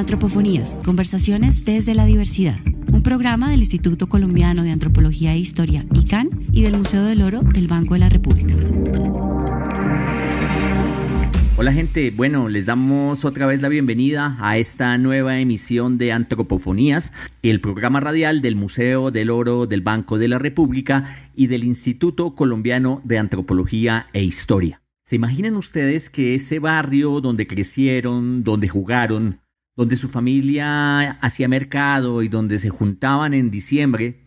Antropofonías, conversaciones desde la diversidad. Un programa del Instituto Colombiano de Antropología e Historia, ICANN, y del Museo del Oro del Banco de la República. Hola gente, bueno, les damos otra vez la bienvenida a esta nueva emisión de Antropofonías, el programa radial del Museo del Oro del Banco de la República y del Instituto Colombiano de Antropología e Historia. ¿Se imaginan ustedes que ese barrio donde crecieron, donde jugaron, donde su familia hacía mercado y donde se juntaban en diciembre,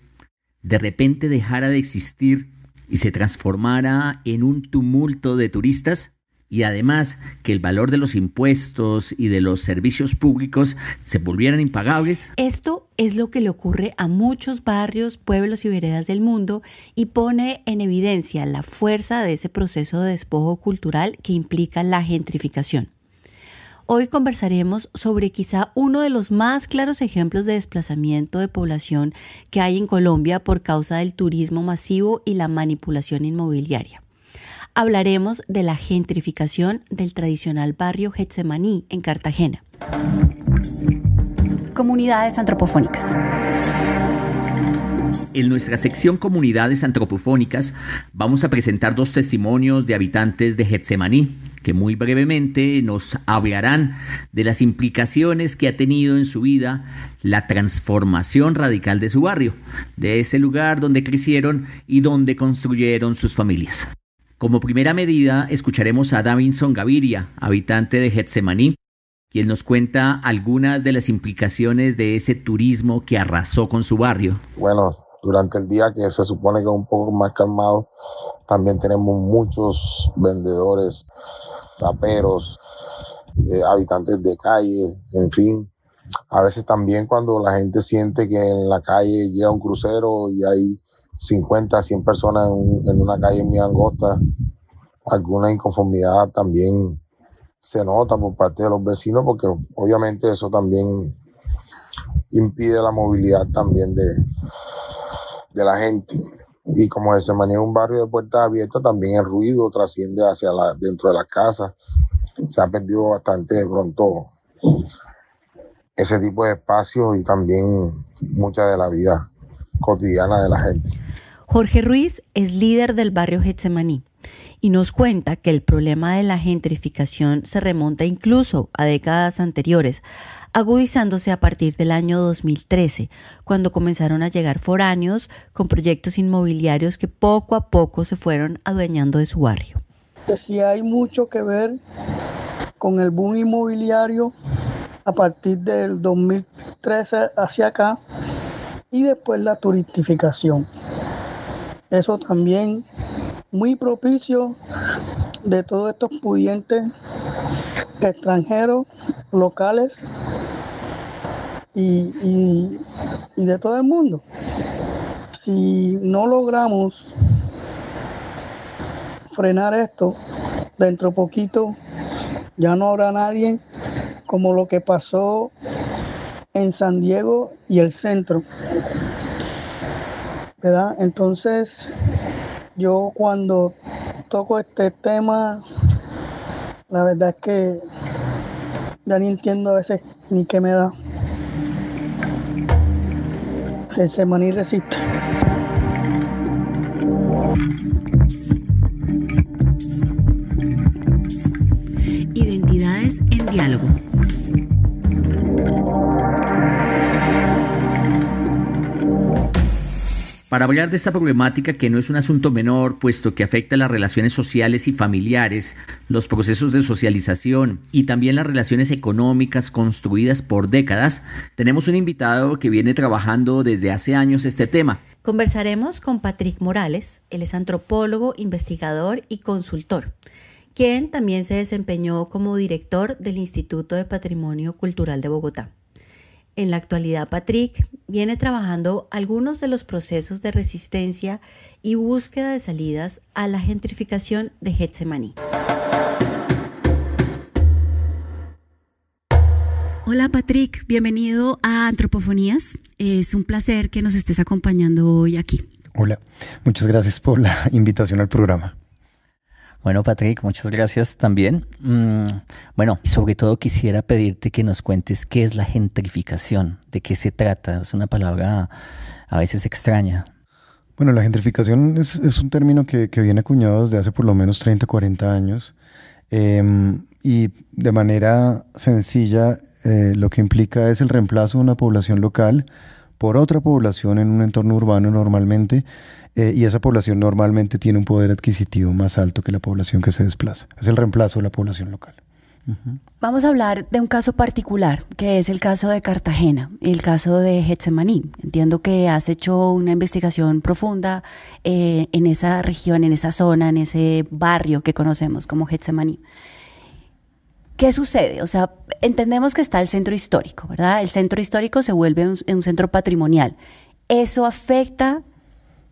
de repente dejara de existir y se transformara en un tumulto de turistas? Y además que el valor de los impuestos y de los servicios públicos se volvieran impagables. Esto es lo que le ocurre a muchos barrios, pueblos y veredas del mundo y pone en evidencia la fuerza de ese proceso de despojo cultural que implica la gentrificación. Hoy conversaremos sobre quizá uno de los más claros ejemplos de desplazamiento de población que hay en Colombia por causa del turismo masivo y la manipulación inmobiliaria. Hablaremos de la gentrificación del tradicional barrio Getsemaní en Cartagena. Comunidades antropofónicas. En nuestra sección Comunidades Antropofónicas vamos a presentar dos testimonios de habitantes de Getsemaní que muy brevemente nos hablarán de las implicaciones que ha tenido en su vida la transformación radical de su barrio, de ese lugar donde crecieron y donde construyeron sus familias. Como primera medida, escucharemos a Davinson Gaviria, habitante de Getsemaní, quien nos cuenta algunas de las implicaciones de ese turismo que arrasó con su barrio. Bueno, durante el día, que se supone que es un poco más calmado, también tenemos muchos vendedores, raperos, habitantes de calle, en fin. A veces también cuando la gente siente que en la calle llega un crucero y hay 50, 100 personas en una calle muy angosta, alguna inconformidad también se nota por parte de los vecinos, porque obviamente eso también impide la movilidad también de la gente. Y como Getsemaní es un barrio de puertas abiertas, también el ruido trasciende hacia dentro de las casas. Se ha perdido bastante de pronto ese tipo de espacios y también mucha de la vida cotidiana de la gente. Jorge Ruiz es líder del barrio Getsemaní y nos cuenta que el problema de la gentrificación se remonta incluso a décadas anteriores, agudizándose a partir del año 2013, cuando comenzaron a llegar foráneos con proyectos inmobiliarios que poco a poco se fueron adueñando de su barrio. Sí, hay mucho que ver con el boom inmobiliario a partir del 2013 hacia acá y después la turistificación. Eso también muy propicio de todos estos pudientes extranjeros, locales y de todo el mundo. Si no logramos frenar esto, dentro de poquito ya no habrá nadie, como lo que pasó en San Diego y el centro, ¿verdad? Entonces, yo cuando toco este tema, la verdad es que ya ni entiendo a veces ni qué me da. Getsemaní resiste. Identidades en diálogo. Para hablar de esta problemática, que no es un asunto menor, puesto que afecta las relaciones sociales y familiares, los procesos de socialización y también las relaciones económicas construidas por décadas, tenemos un invitado que viene trabajando desde hace años este tema. Conversaremos con Patrick Morales. Él es antropólogo, investigador y consultor, quien también se desempeñó como director del Instituto de Patrimonio Cultural de Bogotá. En la actualidad, Patrick viene trabajando algunos de los procesos de resistencia y búsqueda de salidas a la gentrificación de Getsemaní. Hola Patrick, bienvenido a Antropofonías. Es un placer que nos estés acompañando hoy aquí. Hola, muchas gracias por la invitación al programa. Bueno, Patrick, muchas gracias también. Bueno, sobre todo quisiera pedirte que nos cuentes qué es la gentrificación, de qué se trata. Es una palabra a veces extraña. Bueno, la gentrificación es un término que viene acuñado desde hace por lo menos 30, 40 años y de manera sencilla lo que implica es el reemplazo de una población local por otra población en un entorno urbano normalmente, y esa población normalmente tiene un poder adquisitivo más alto que la población que se desplaza. Es el reemplazo de la población local. Uh-huh. Vamos a hablar de un caso particular, que es el caso de Cartagena, el caso de Getsemaní. Entiendo que has hecho una investigación profunda en esa región, en esa zona, en ese barrio que conocemos como Getsemaní. ¿Qué sucede? O sea, entendemos que está el centro histórico, ¿verdad? El centro histórico se vuelve un centro patrimonial. ¿Eso afecta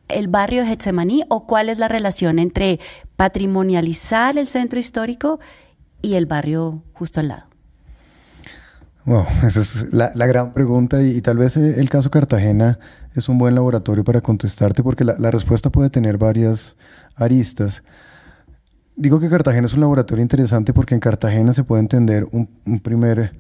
el barrio de Getsemaní o cuál es la relación entre patrimonializar el centro histórico y el barrio justo al lado? Wow, esa es la gran pregunta y tal vez el caso Cartagena es un buen laboratorio para contestarte porque la respuesta puede tener varias aristas. Digo que Cartagena es un laboratorio interesante porque en Cartagena se puede entender un primer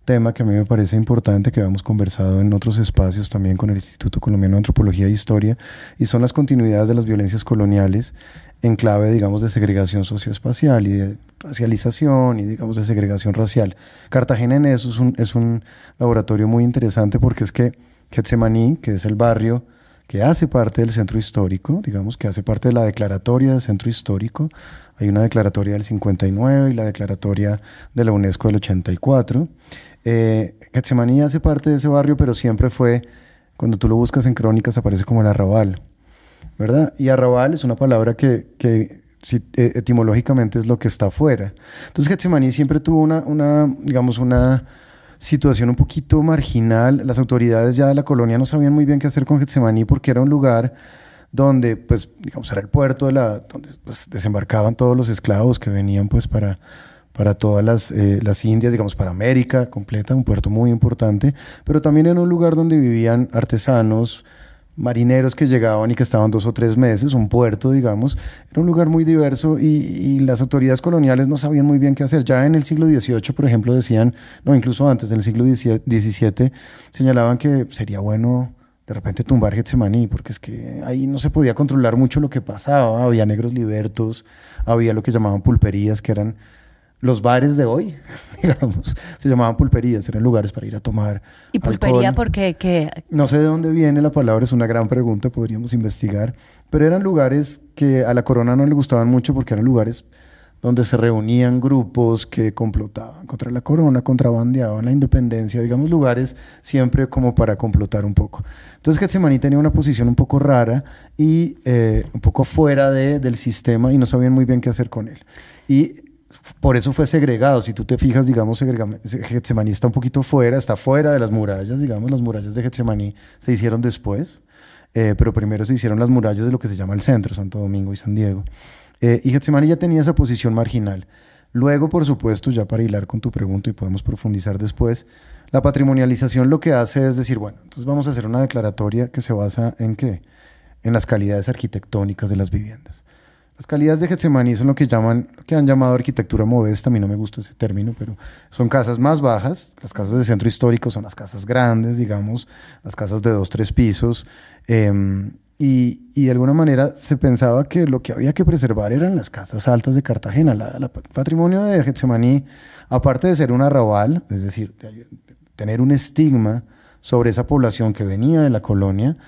tema que a mí me parece importante, que habíamos conversado en otros espacios también con el Instituto Colombiano de Antropología e Historia, y son las continuidades de las violencias coloniales en clave, digamos, de segregación socioespacial y de racialización y, digamos, de segregación racial. Cartagena en eso es un laboratorio muy interesante porque es que Getsemaní, que es el barrio que hace parte del centro histórico, digamos, que hace parte de la declaratoria del centro histórico. Hay una declaratoria del 59 y la declaratoria de la UNESCO del 84. Getsemaní hace parte de ese barrio, pero siempre fue, cuando tú lo buscas en crónicas, aparece como el arrabal, ¿verdad? Y arrabal es una palabra que etimológicamente es lo que está afuera. Entonces Getsemaní siempre tuvo una situación un poquito marginal. Las autoridades ya de la colonia no sabían muy bien qué hacer con Getsemaní porque era un lugar donde, pues, digamos, era el puerto donde pues, desembarcaban todos los esclavos que venían pues para todas las Indias, digamos, para América completa, un puerto muy importante, pero también era un lugar donde vivían artesanos, marineros que llegaban y que estaban 2 o 3 meses, un puerto, digamos. Era un lugar muy diverso y las autoridades coloniales no sabían muy bien qué hacer. Ya en el siglo XVIII, por ejemplo, decían, no, incluso antes, en el siglo XVII, señalaban que sería bueno de repente tumbar Getsemaní, porque es que ahí no se podía controlar mucho lo que pasaba. Había negros libertos, había lo que llamaban pulperías, que eran los bares de hoy, digamos, se llamaban pulperías, eran lugares para ir a tomar ¿Y pulpería alcohol. porque No sé de dónde viene la palabra, es una gran pregunta, podríamos investigar, pero eran lugares que a la corona no le gustaban mucho porque eran lugares donde se reunían grupos que complotaban contra la corona, contrabandeaban la independencia, digamos, lugares siempre como para complotar un poco. Entonces Getsemaní tenía una posición un poco rara y un poco fuera del sistema y no sabían muy bien qué hacer con él. Y por eso fue segregado. Si tú te fijas, digamos, Getsemaní está un poquito fuera, está fuera de las murallas, digamos, las murallas de Getsemaní se hicieron después, pero primero se hicieron las murallas de lo que se llama el centro, Santo Domingo y San Diego. Y Getsemaní ya tenía esa posición marginal. Luego, por supuesto, ya para hilar con tu pregunta y podemos profundizar después, la patrimonialización lo que hace es decir, bueno, entonces vamos a hacer una declaratoria que se basa ¿en qué? En las calidades arquitectónicas de las viviendas. Las calidades de Getsemaní son lo que han llamado arquitectura modesta. A mí no me gusta ese término, pero son casas más bajas. Las casas de centro histórico son las casas grandes, digamos, las casas de 2, 3 pisos. Y de alguna manera se pensaba que lo que había que preservar eran las casas altas de Cartagena. El patrimonio de Getsemaní, aparte de ser un arrabal, es decir, de tener un estigma sobre esa población que venía de la colonia,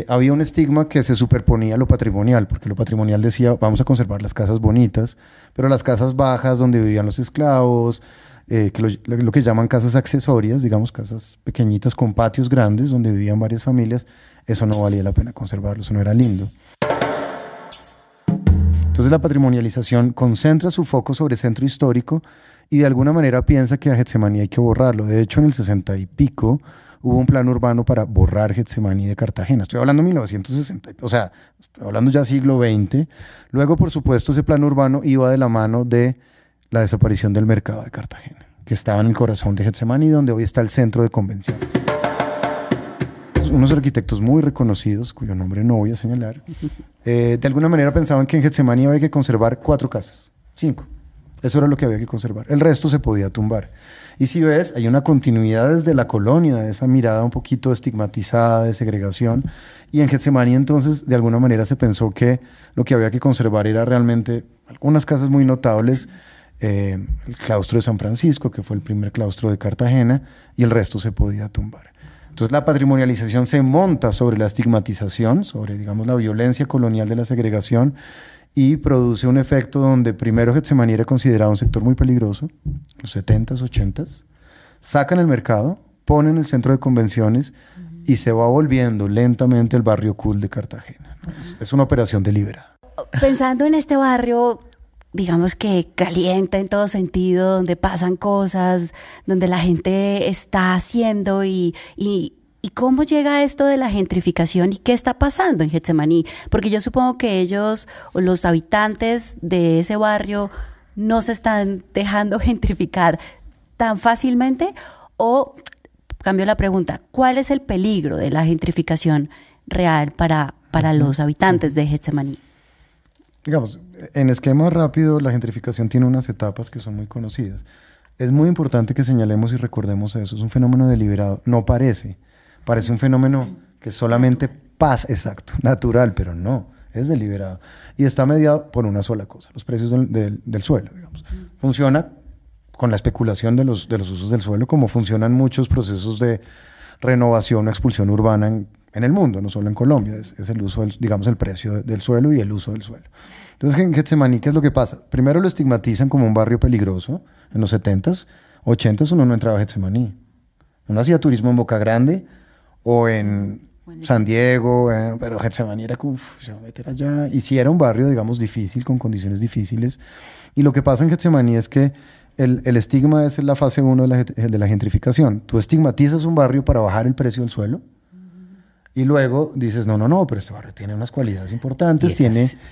había un estigma que se superponía a lo patrimonial, porque lo patrimonial decía, vamos a conservar las casas bonitas, pero las casas bajas donde vivían los esclavos, que lo que llaman casas accesorias, digamos, casas pequeñitas con patios grandes donde vivían varias familias, eso no valía la pena conservarlo, eso no era lindo. Entonces la patrimonialización concentra su foco sobre el centro histórico y de alguna manera piensa que a Getsemaní hay que borrarlo. De hecho, en el 60 y pico hubo un plan urbano para borrar Getsemaní de Cartagena. Estoy hablando de 1960, o sea, estoy hablando ya siglo XX. Luego, por supuesto, ese plan urbano iba de la mano de la desaparición del mercado de Cartagena, que estaba en el corazón de Getsemaní, donde hoy está el centro de convenciones. Unos arquitectos muy reconocidos, cuyo nombre no voy a señalar, De alguna manera pensaban que en Getsemaní había que conservar 4 casas, 5. Eso era lo que había que conservar. El resto se podía tumbar. Y si ves, hay una continuidad desde la colonia, de esa mirada un poquito estigmatizada de segregación. Y en Getsemaní entonces, de alguna manera se pensó que lo que había que conservar era realmente algunas casas muy notables, el claustro de San Francisco, que fue el primer claustro de Cartagena, y el resto se podía tumbar. Entonces la patrimonialización se monta sobre la estigmatización, sobre, digamos, la violencia colonial de la segregación, y produce un efecto donde primero Getsemaní era considerado un sector muy peligroso, los 70s, 80s, sacan el mercado, ponen el centro de convenciones y se va volviendo lentamente el barrio cool de Cartagena, ¿no? Es una operación deliberada. Pensando en este barrio, digamos que calienta en todo sentido, donde pasan cosas, donde la gente está haciendo y cómo llega esto de la gentrificación y qué está pasando en Getsemaní, porque yo supongo que ellos o los habitantes de ese barrio no se están dejando gentrificar tan fácilmente, o cambio la pregunta, ¿cuál es el peligro de la gentrificación real para los habitantes de Getsemaní? Digamos, en esquema rápido, la gentrificación tiene unas etapas que son muy conocidas. Es muy importante que señalemos y recordemos eso. Es un fenómeno deliberado. No parece un fenómeno que solamente pasa, exacto, natural, pero no, es deliberado. Y está mediado por una sola cosa, los precios del suelo, digamos. Funciona con la especulación de los usos del suelo, como funcionan muchos procesos de renovación o expulsión urbana en el mundo, no solo en Colombia. Es el uso, digamos, el precio del suelo y el uso del suelo. Entonces, en Getsemaní, ¿qué es lo que pasa? Primero lo estigmatizan como un barrio peligroso. En los 70s, 80s uno no entraba a Getsemaní. Uno hacía turismo en Boca Grande o en San Diego, pero Getsemaní era como, se va a meter allá. Y sí era un barrio, digamos, difícil, con condiciones difíciles. Y lo que pasa en Getsemaní es que el estigma es la fase 1 de la gentrificación. Tú estigmatizas un barrio para bajar el precio del suelo. Y luego dices, no, pero este barrio tiene unas cualidades importantes,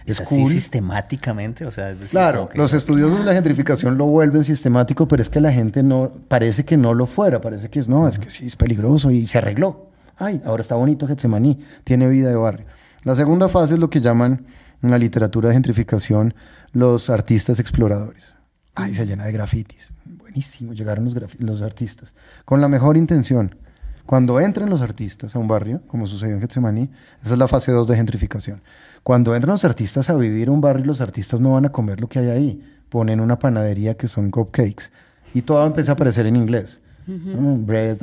es cool. Sistemáticamente, o sea, es decir, claro, los estudiosos de la gentrificación lo vuelven sistemático, pero es que la gente no, parece que no lo fuera, parece que es que sí, es peligroso y se arregló. Ay, ahora está bonito Getsemaní, tiene vida de barrio. La segunda fase es lo que llaman en la literatura de gentrificación los artistas exploradores. Ay, se llena de grafitis. Buenísimo, llegaron los artistas con la mejor intención. Cuando entran los artistas a un barrio, como sucedió en Getsemaní, esa es la fase 2 de gentrificación. Cuando entran los artistas a vivir un barrio, los artistas no van a comer lo que hay ahí. Ponen una panadería que son cupcakes. Y todo empieza a aparecer en inglés. Bread,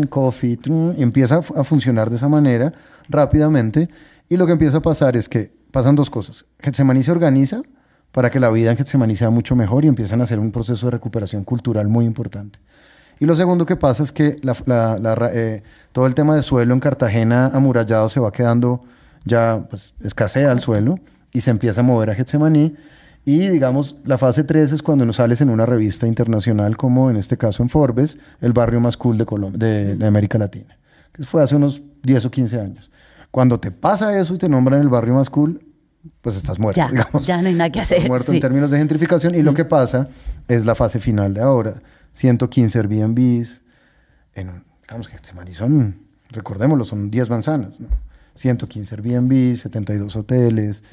coffee, y empieza a funcionar de esa manera rápidamente. Y lo que empieza a pasar es que pasan dos cosas. Getsemaní se organiza para que la vida en Getsemaní sea mucho mejor y empiezan a hacer un proceso de recuperación cultural muy importante. Y lo segundo que pasa es que todo el tema de suelo en Cartagena amurallado se va quedando, ya pues, escasea el suelo y se empieza a mover a Getsemaní. Y digamos, la fase 3 es cuando nos sales en una revista internacional, como en este caso en Forbes, el barrio más cool de América Latina. Que fue hace unos 10 o 15 años. Cuando te pasa eso y te nombran el barrio más cool, pues estás muerto, digamos. Ya no hay nada que hacer. Estás muerto en términos de gentrificación. Y lo que pasa es la fase final de ahora. 115 Airbnbs, digamos que Getsemaní son, recordémoslo, son 10 manzanas, ¿no? 115 Airbnbs, 72 hoteles,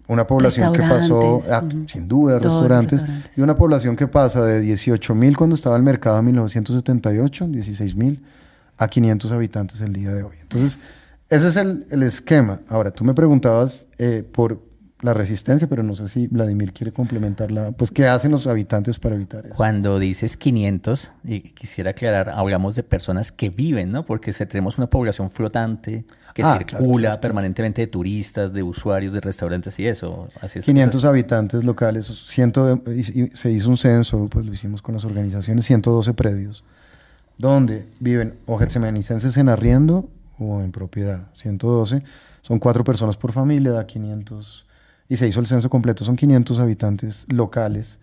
una población que pasó, sin duda, restaurantes, y una población que pasa de 18.000 cuando estaba el mercado en 1978, 16.000, a 500 habitantes el día de hoy. Entonces, ese es el esquema. Ahora, tú me preguntabas por la resistencia, pero no sé si Vladimir quiere complementarla. Pues, ¿qué hacen los habitantes para evitar eso? Cuando dices 500, y quisiera aclarar, hablamos de personas que viven, ¿no? Porque tenemos una población flotante que circula permanentemente de turistas, de usuarios, de restaurantes y eso. Así es. 500 habitantes locales, se hizo un censo, pues lo hicimos con las organizaciones, 112 predios, donde viven o getsemanícenses en arriendo o en propiedad. 112, son 4 personas por familia, da 500... Y se hizo el censo completo, son 500 habitantes locales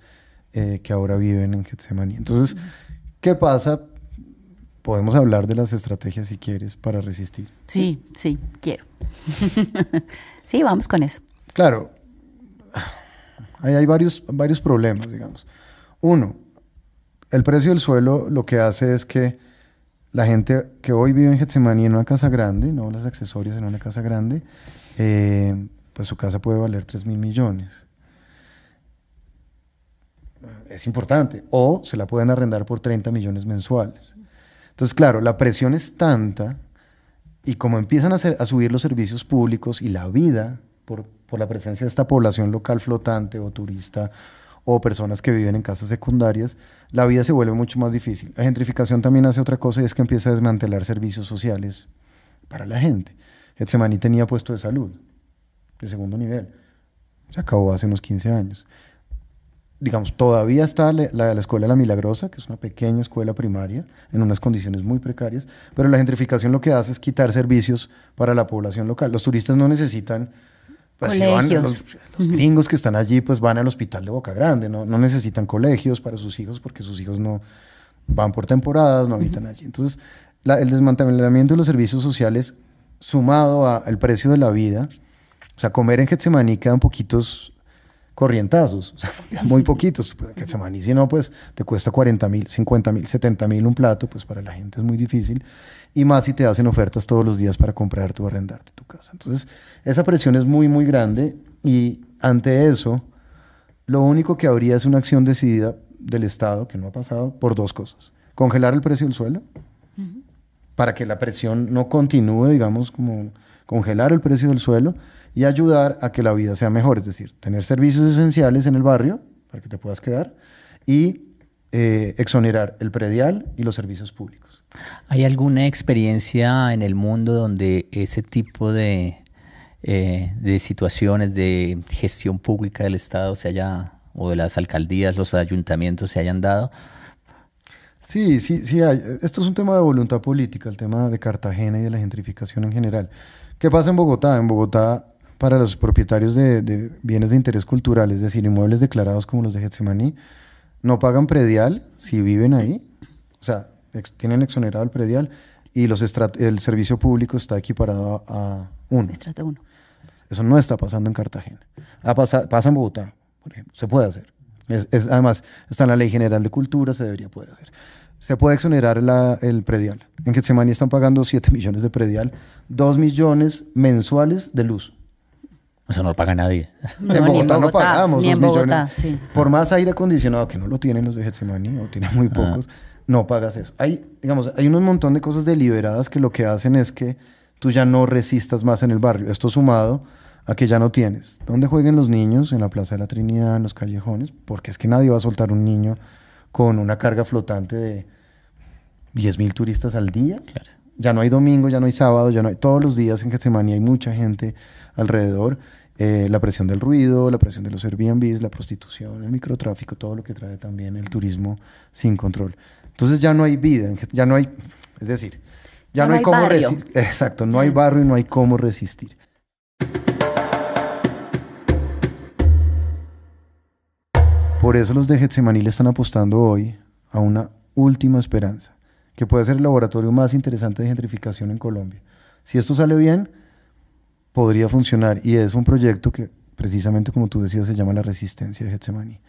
que ahora viven en Getsemaní. Entonces, ¿qué pasa? Podemos hablar de las estrategias, si quieres, para resistir. Sí, quiero. Sí, vamos con eso. Claro, ahí hay varios problemas, digamos. Uno, el precio del suelo lo que hace es que la gente que hoy vive en Getsemaní en una casa grande, no las accesorias, en una casa grande, pues su casa puede valer 3.000 millones. Es importante. O se la pueden arrendar por 30 millones mensuales. Entonces, claro, la presión es tanta y como empiezan a subir los servicios públicos y la vida por la presencia de esta población local flotante o turista o personas que viven en casas secundarias, la vida se vuelve mucho más difícil. La gentrificación también hace otra cosa y es que empieza a desmantelar servicios sociales para la gente. Getsemaní tenía puesto de salud de segundo nivel. Se acabó hace unos 15 años. Digamos, todavía está la escuela La Milagrosa, que es una pequeña escuela primaria, en unas condiciones muy precarias, pero la gentrificación lo que hace es quitar servicios para la población local. Los turistas no necesitan, pues si van, los gringos que están allí, pues van al hospital de Boca Grande, no necesitan colegios para sus hijos, porque sus hijos no van por temporadas, no habitan allí. Entonces, el desmantelamiento de los servicios sociales, sumado al precio de la vida, o sea, comer en Getsemaní quedan poquitos corrientazos, o sea, muy poquitos. Getsemaní, si no, pues te cuesta 40.000, 50.000, 70.000 un plato, pues para la gente es muy difícil. Y más si te hacen ofertas todos los días para comprarte o arrendarte tu casa. Entonces, esa presión es muy, muy grande y ante eso, lo único que habría es una acción decidida del Estado, que no ha pasado, por dos cosas. Congelar el precio del suelo, para que la presión no continúe, digamos, como congelar el precio del suelo y ayudar a que la vida sea mejor, es decir, tener servicios esenciales en el barrio para que te puedas quedar y exonerar el predial y los servicios públicos. ¿Hay alguna experiencia en el mundo donde ese tipo de situaciones de gestión pública del Estado o de las alcaldías, los ayuntamientos se hayan dado? Sí hay. Esto es un tema de voluntad política, el tema de Cartagena y de la gentrificación en general. ¿Qué pasa en Bogotá? En Bogotá, para los propietarios de bienes de interés cultural, es decir, inmuebles declarados como los de Getsemaní, no pagan predial si viven ahí, o sea, tienen exonerado el predial y el servicio público está equiparado a 1. Estrato 1. Eso no está pasando en Cartagena. Pasa en Bogotá, por ejemplo, se puede hacer. Además, está en la Ley General de Cultura, se debería poder hacer. Se puede exonerar el predial. En Getsemaní están pagando 7 millones de predial, 2 millones mensuales de luz. Eso no lo paga nadie. En Bogotá no pagamos 2 millones. Sí. Por más aire acondicionado, que no lo tienen los de Getsemaní, o tienen muy pocos, no pagas eso. Hay un montón de cosas deliberadas que lo que hacen es que tú ya no resistas más en el barrio. Esto sumado a que ya no tienes dónde jueguen los niños, en la Plaza de la Trinidad, en los callejones, porque es que nadie va a soltar un niño con una carga flotante de 10.000 turistas al día. Claro. Ya no hay domingo, ya no hay sábado, todos los días en Getsemaní hay mucha gente alrededor. La presión del ruido, la presión de los Airbnbs, la prostitución, el microtráfico, todo lo que trae también el turismo sin control. Entonces ya no hay vida, ya no hay, es decir, ya no hay cómo resistir. Exacto, no hay barrio y no hay cómo resistir. Por eso los de Getsemaní le están apostando hoy a una última esperanza, que puede ser el laboratorio más interesante de gentrificación en Colombia. Si esto sale bien, podría funcionar, y es un proyecto que, precisamente como tú decías, se llama La Resistencia de Getsemaní.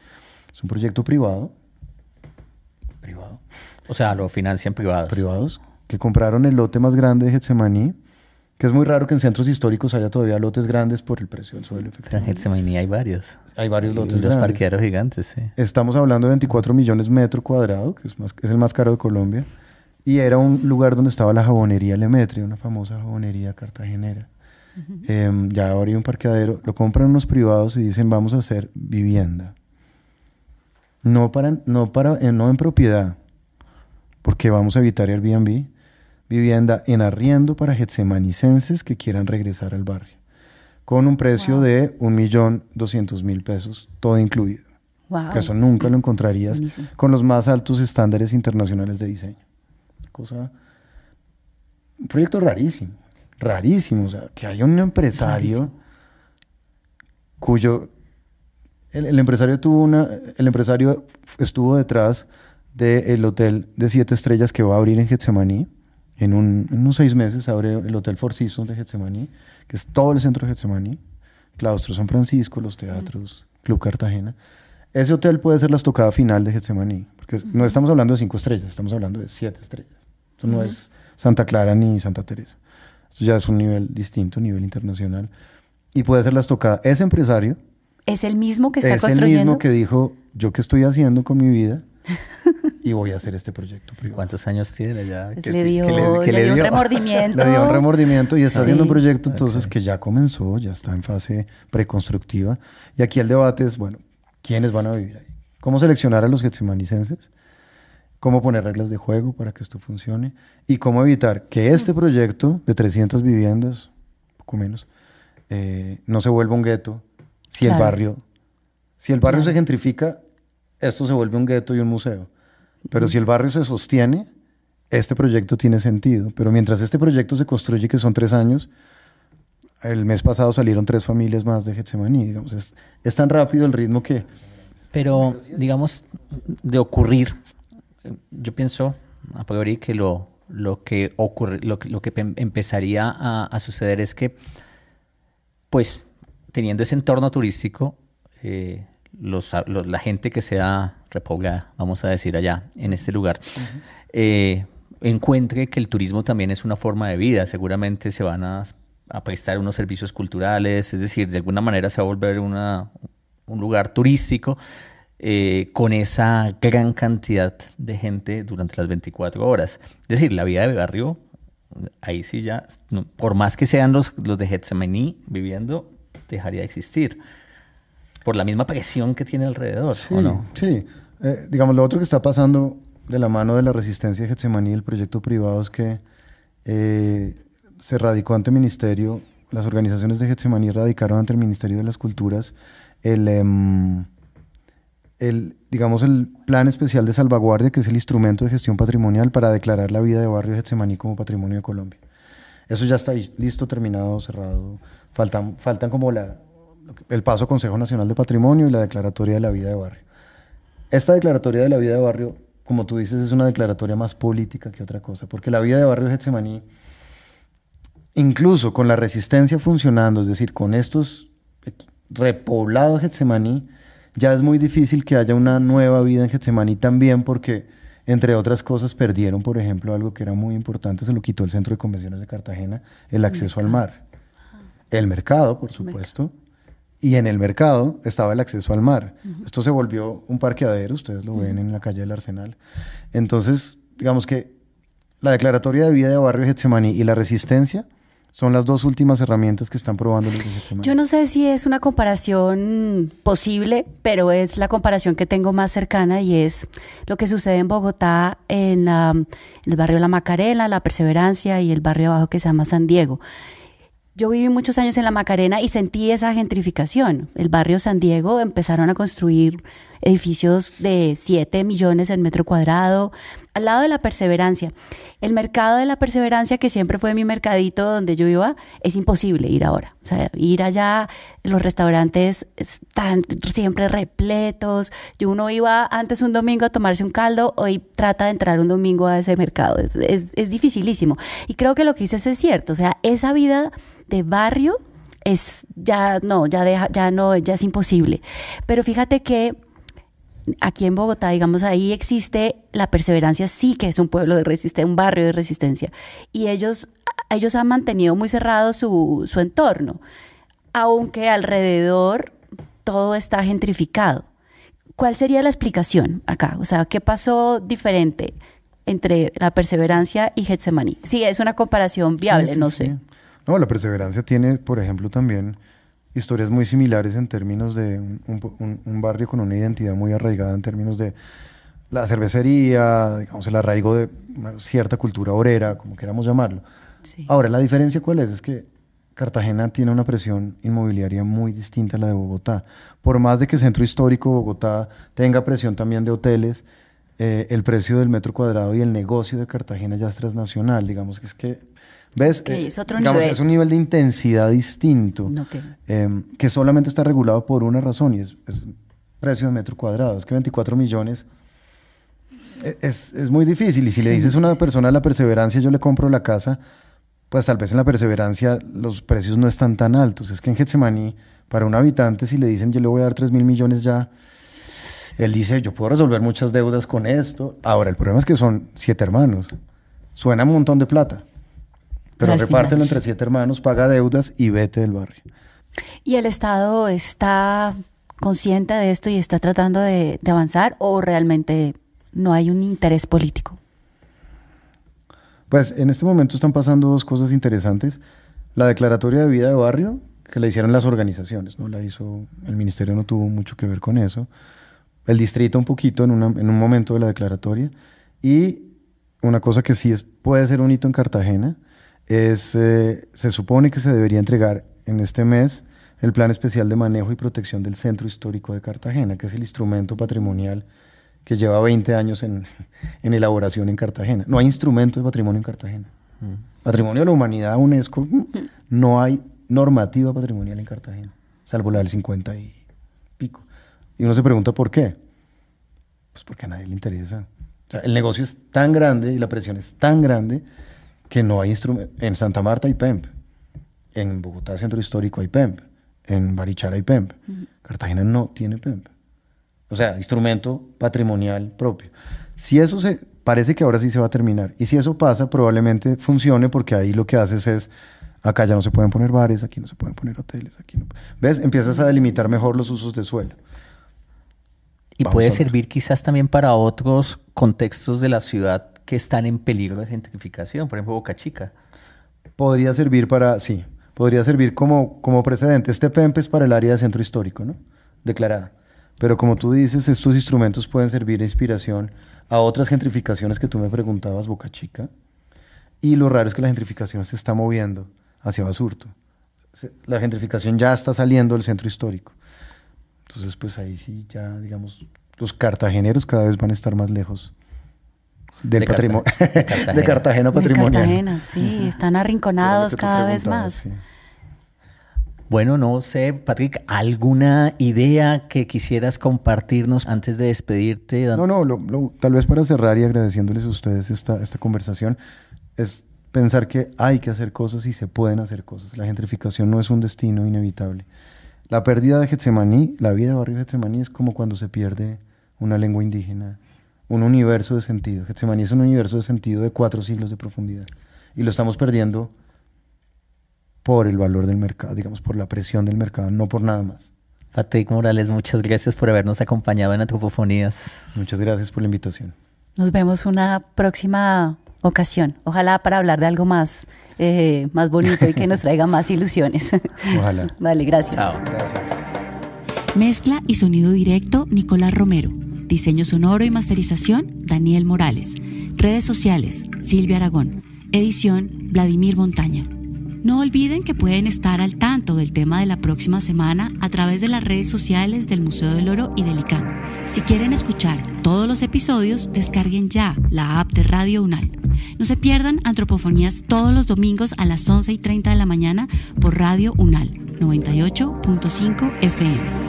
Es un proyecto privado. O sea, lo financian privados. Privados, que compraron el lote más grande de Getsemaní, que es muy raro que en centros históricos haya todavía lotes grandes por el precio del suelo. Pero en Getsemaní hay varios. Hay varios lotes grandes. Los grandes. parqueaderos gigantes, sí. Estamos hablando de 24 millones metro cuadrado, que es el más caro de Colombia, y era un lugar donde estaba la jabonería Lemetri, una famosa jabonería cartagenera. Ya ahora hay un parqueadero, lo compran unos privados y dicen vamos a hacer vivienda. No en propiedad, porque vamos a evitar Airbnb. Vivienda en arriendo para getsemanicenses que quieran regresar al barrio, con un precio de 1.200.000 pesos, todo incluido. Wow. Que eso nunca lo encontrarías. Buenísimo. Con los más altos estándares internacionales de diseño. Un proyecto rarísimo, o sea, que haya un empresario cuyo el empresario estuvo detrás del hotel de 7 estrellas que va a abrir en Getsemaní. En unos 6 meses abre el Hotel Four Seasons de Getsemaní, que es todo el centro de Getsemaní, Claustro San Francisco, los teatros, Club Cartagena. Ese hotel puede ser la estocada final de Getsemaní, porque no estamos hablando de 5 estrellas, estamos hablando de 7 estrellas. Esto no es Santa Clara ni Santa Teresa. Esto ya es un nivel distinto, nivel internacional. y puede ser la estocada. Ese empresario es el mismo que está es construyendo. el mismo que dijo, ¿yo qué estoy haciendo con mi vida? Y voy a hacer este proyecto privado. ¿Cuántos años tiene ya? Le dio un remordimiento. Le dio un remordimiento y está haciendo un proyecto entonces Ok. que ya comenzó, ya está en fase preconstructiva. Y aquí el debate es, bueno, ¿quiénes van a vivir ahí? ¿Cómo seleccionar a los getsemanicenses? ¿Cómo poner reglas de juego para que esto funcione? Y cómo evitar que este proyecto de 300 viviendas, poco menos, no se vuelva un gueto. Si Claro. el barrio se gentrifica, esto se vuelve un gueto y un museo. Pero si el barrio se sostiene, este proyecto tiene sentido. Pero mientras este proyecto se construye, que son 3 años, el mes pasado salieron 3 familias más de Getsemaní. Digamos, es tan rápido el ritmo que... Pero, digamos, de ocurrir, yo pienso a priori que lo que ocurre, lo que empezaría a suceder es que, pues, teniendo ese entorno turístico, la gente que sea repoblada, vamos a decir allá, en este lugar, encuentre que el turismo también es una forma de vida. Seguramente se van a prestar unos servicios culturales, es decir, de alguna manera se va a volver un lugar turístico con esa gran cantidad de gente durante las 24 horas. Es decir, la vida de barrio, ahí sí ya, por más que sean los de Getsemaní viviendo, dejaría de existir. Por la misma presión que tiene alrededor, Sí, ¿o no? sí. Digamos, lo otro que está pasando de la mano de la resistencia de Getsemaní, el proyecto privado, es que se radicó ante el ministerio, las organizaciones de Getsemaní radicaron ante el Ministerio de las Culturas digamos, el Plan Especial de Salvaguardia, que es el instrumento de gestión patrimonial para declarar la vida de barrio de Getsemaní como patrimonio de Colombia. Eso ya está ahí, listo, terminado, cerrado. Faltan como el paso a Consejo Nacional de Patrimonio y la declaratoria de la vida de barrio. Esta declaratoria de la vida de barrio, como tú dices, es una declaratoria más política que otra cosa, porque la vida de barrio de Getsemaní, incluso con la resistencia funcionando, es decir, con estos repoblados Getsemaní, ya es muy difícil que haya una nueva vida en Getsemaní también, porque, entre otras cosas, perdieron, por ejemplo, algo que era muy importante, se lo quitó el Centro de Convenciones de Cartagena, el acceso al mar. El mercado, por supuesto, y en el mercado estaba el acceso al mar. Esto se volvió un parqueadero, ustedes lo ven en la calle del Arsenal. Entonces, digamos que la declaratoria de vida de barrio de Getsemaní y la resistencia son las 2 últimas herramientas que están probando los de Getsemaní. Yo no sé si es una comparación posible, pero es la comparación que tengo más cercana y es lo que sucede en Bogotá, en el barrio La Macarena, La Perseverancia y el barrio abajo que se llama San Diego. Yo viví muchos años en La Macarena y sentí esa gentrificación. El barrio San Diego empezaron a construir edificios de 7 millones el metro cuadrado, al lado de La Perseverancia. El mercado de La Perseverancia, que siempre fue mi mercadito donde yo iba, es imposible ir ahora. O sea, ir allá, los restaurantes están siempre repletos. Uno iba antes un domingo a tomarse un caldo, hoy trata de entrar un domingo a ese mercado. Es dificilísimo. Y creo que lo que dices es cierto. O sea, esa vida de barrio ya es imposible. Pero fíjate que aquí en Bogotá, digamos, ahí existe La Perseverancia, sí que es un pueblo de resistencia, un barrio de resistencia. Y ellos han mantenido muy cerrado su entorno, aunque alrededor todo está gentrificado. ¿Cuál sería la explicación acá? O sea, ¿qué pasó diferente entre La Perseverancia y Getsemaní? Sí, es una comparación viable, Sí, no sí. sé. No, La Perseverancia tiene, por ejemplo, también historias muy similares en términos de un barrio con una identidad muy arraigada en términos de la cervecería, digamos, el arraigo de una cierta cultura obrera, como queramos llamarlo. Sí. Ahora, la diferencia ¿cuál es? Es que Cartagena tiene una presión inmobiliaria muy distinta a la de Bogotá. Por más de que Centro Histórico Bogotá tenga presión también de hoteles, el precio del metro cuadrado y el negocio de Cartagena ya es transnacional. Digamos que es que, ¿ves? Okay, es otro digamos, nivel. es un nivel de intensidad distinto, que solamente está regulado por una razón, y es precio de metro cuadrado. Es que 24 millones es muy difícil. Y si le dices a una persona a La Perseverancia, yo le compro la casa, pues tal vez en La Perseverancia los precios no están tan altos. Es que en Getsemaní, para un habitante, si le dicen yo le voy a dar 3.000 millones ya, él dice, yo puedo resolver muchas deudas con esto. Ahora, el problema es que son 7 hermanos. Suena un montón de plata, pero repártelo entre 7 hermanos, paga deudas y vete del barrio. ¿Y el Estado está consciente de esto y está tratando de avanzar, o realmente no hay un interés político? Pues en este momento están pasando dos cosas interesantes. La declaratoria de vida de barrio, que la hicieron las organizaciones, no la hizo el ministerio, no tuvo mucho que ver con eso. El distrito un poquito en un momento de la declaratoria. Y una cosa que sí puede ser un hito en Cartagena es, se supone que se debería entregar en este mes el Plan Especial de Manejo y Protección del Centro Histórico de Cartagena, que es el instrumento patrimonial que lleva 20 años en elaboración en Cartagena. No hay instrumento de patrimonio en Cartagena. Patrimonio de la Humanidad, UNESCO, no hay normativa patrimonial en Cartagena, salvo la del 50 y pico. Y uno se pregunta ¿por qué? Pues porque a nadie le interesa. O sea, el negocio es tan grande y la presión es tan grande que no hay instrumento. En Santa Marta hay PEMP, en Bogotá Centro Histórico hay PEMP, en Barichara hay PEMP. Cartagena no tiene PEMP. O sea, instrumento patrimonial propio. Si eso parece que ahora sí se va a terminar. Y si eso pasa, probablemente funcione, porque ahí lo que haces es, acá ya no se pueden poner bares, aquí no se pueden poner hoteles, aquí no. ¿Ves? Empiezas a delimitar mejor los usos de suelo. Y puede servir quizás también para otros contextos de la ciudad que están en peligro de gentrificación, por ejemplo, Boca Chica. Podría servir podría servir como precedente. Este PEMP es para el área de centro histórico, ¿no? Declarada. Pero como tú dices, estos instrumentos pueden servir de inspiración a otras gentrificaciones que tú me preguntabas, Boca Chica. Y lo raro es que la gentrificación se está moviendo hacia Basurto. La gentrificación ya está saliendo del centro histórico. Entonces, pues ahí sí ya, digamos, los cartageneros cada vez van a estar más lejos del patrimonio. De Cartagena patrimonial. De Cartagena, sí. Están arrinconados cada vez más. Sí. Bueno, no sé, Patrick, ¿alguna idea que quisieras compartirnos antes de despedirte? No, tal vez para cerrar y agradeciéndoles a ustedes esta conversación, es pensar que hay que hacer cosas y se pueden hacer cosas. La gentrificación no es un destino inevitable. La pérdida de Getsemaní, la vida de barrio Getsemaní, es como cuando se pierde una lengua indígena, un universo de sentido. Getsemaní es un universo de sentido de 4 siglos de profundidad. Y lo estamos perdiendo por el valor del mercado, digamos, por la presión del mercado, no por nada más. Patrick Morales, muchas gracias por habernos acompañado en Antropofonías. Muchas gracias por la invitación. Nos vemos una próxima ocasión. Ojalá para hablar de algo más bonito y que nos traiga más ilusiones. Ojalá. Vale, gracias. Chao. Gracias. Mezcla y sonido directo, Nicolás Romero. Diseño sonoro y masterización, Daniel Morales. Redes sociales, Silvia Aragón. Edición, Vladimir Montaña. No olviden que pueden estar al tanto del tema de la próxima semana a través de las redes sociales del Museo del Oro y del ICANN. Si quieren escuchar todos los episodios, descarguen ya la app de Radio UNAL. No se pierdan Antropofonías todos los domingos a las 11:30 de la mañana por Radio UNAL 98.5 FM.